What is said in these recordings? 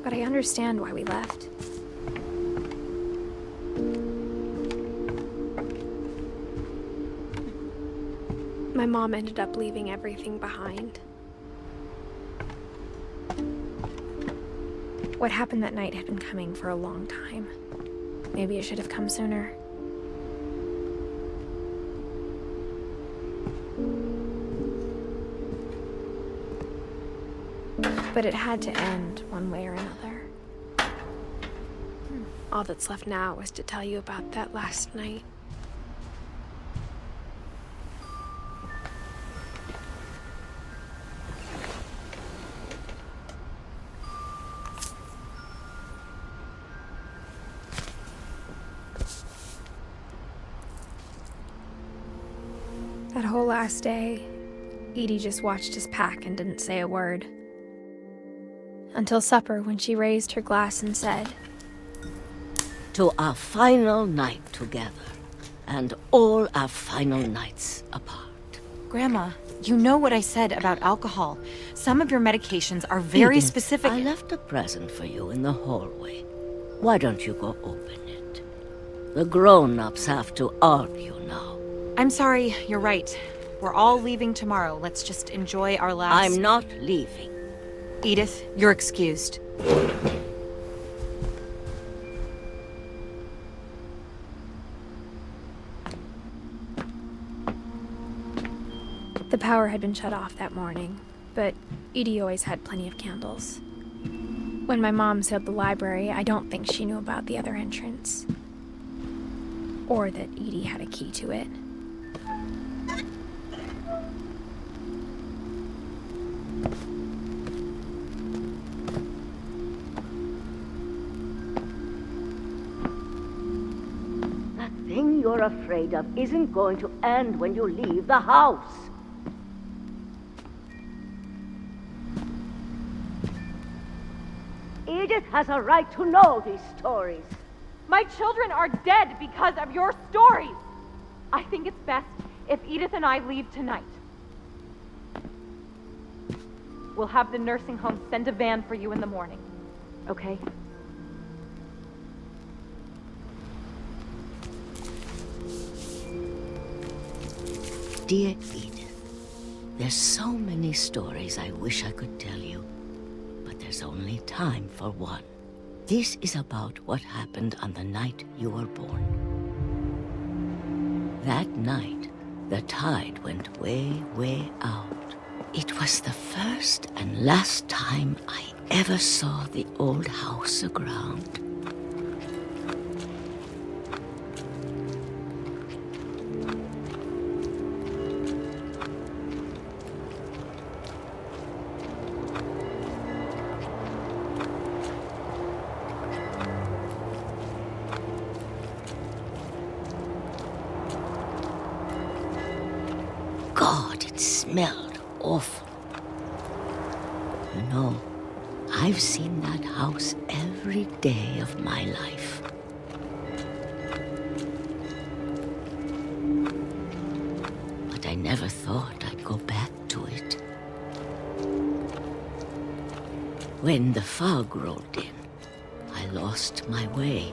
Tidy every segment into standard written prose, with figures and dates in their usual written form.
but I understand why we left. My mom ended up leaving everything behind. What happened that night had been coming for a long time. Maybe it should have come sooner. But it had to end one way or another. All that's left now is to tell you about that last night. That whole last day, Edie just watched us pack and didn't say a word. Until supper, when she raised her glass and said, "To our final night together, and all our final nights apart." Grandma, you know what I said about alcohol. Some of your medications are very Edith, specific. I left a present for you in the hallway. Why don't you go open it? The grown-ups have to argue now. I'm sorry, you're right. We're all leaving tomorrow. Let's just enjoy our last... I'm not leaving. Edith, you're excused. The power had been shut off that morning, but Edie always had plenty of candles. When my mom sealed the library, I don't think she knew about the other entrance. Or that Edie had a key to it. That thing you're afraid of isn't going to end when you leave the house. Edith has a right to know these stories. My children are dead because of your stories. I think it's best if Edith and I leave tonight. We'll have the nursing home send a van for you in the morning, okay? Dear Edith, there's so many stories I wish I could tell you, but there's only time for one. This is about what happened on the night you were born. That night, the tide went way, way out. It was the first and last time I ever saw the old house aground. God, it smelled awful. You know, I've seen that house every day of my life. But I never thought I'd go back to it. When the fog rolled in, I lost my way.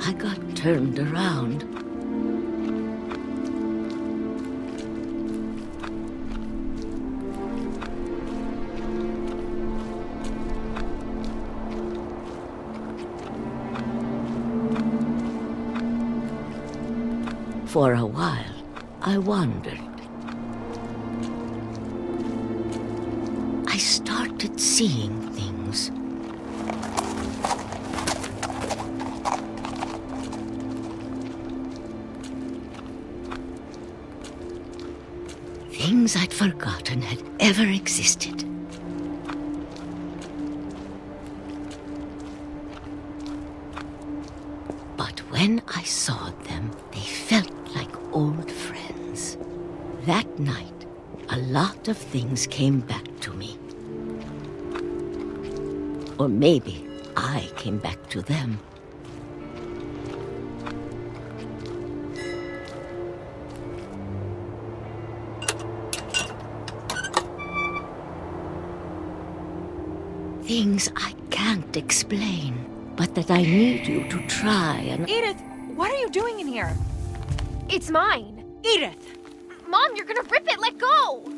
I got turned around. For a while, I wandered. I started seeing things. Things I'd forgotten had ever existed. But when I saw them, they felt like old friends. That night, a lot of things came back to me. Or maybe I came back to them. things I can't explain, but that I need you to try and... Edith, what are you doing in here? It's mine. Edith! Mom, you're gonna rip it! Let go!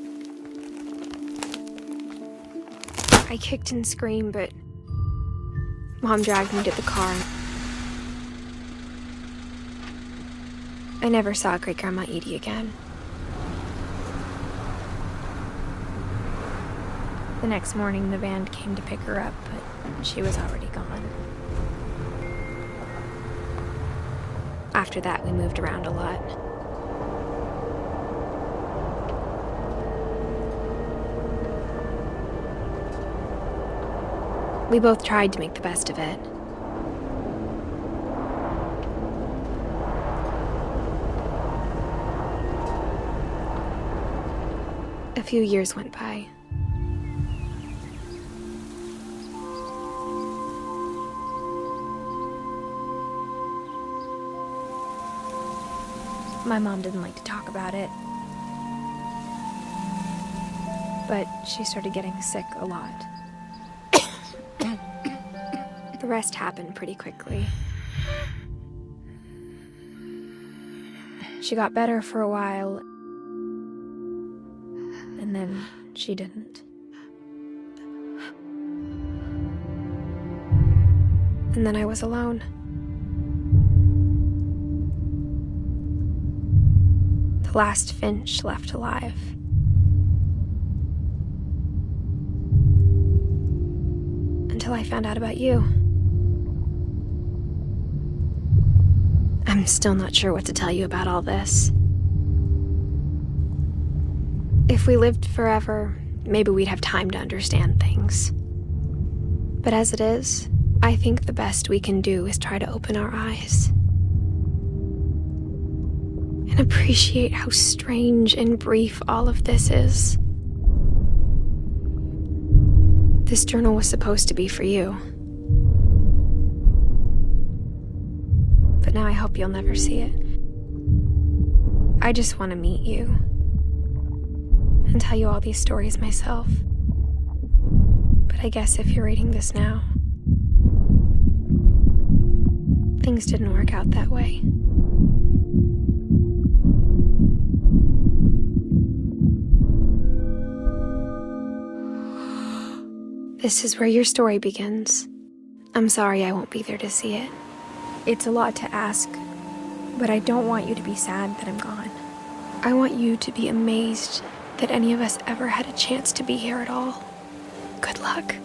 I kicked and screamed, but Mom dragged me to the car. I never saw Great-Grandma Edie again. The next morning, the band came to pick her up, but she was already gone. After that, we moved around a lot. We both tried to make the best of it. A few years went by. My mom didn't like to talk about it, but she started getting sick a lot. The rest happened pretty quickly. She got better for a while, and then she didn't. And then I was alone. The last Finch left alive. Until I found out about you. I'm still not sure what to tell you about all this. If we lived forever, maybe we'd have time to understand things. But as it is, I think the best we can do is try to open our eyes. And appreciate how strange and brief all of this is. This journal was supposed to be for you. But now I hope you'll never see it. I just want to meet you and tell you all these stories myself. But I guess if you're reading this now, things didn't work out that way. This is where your story begins. I'm sorry I won't be there to see it. It's a lot to ask, but I don't want you to be sad that I'm gone. I want you to be amazed that any of us ever had a chance to be here at all. Good luck.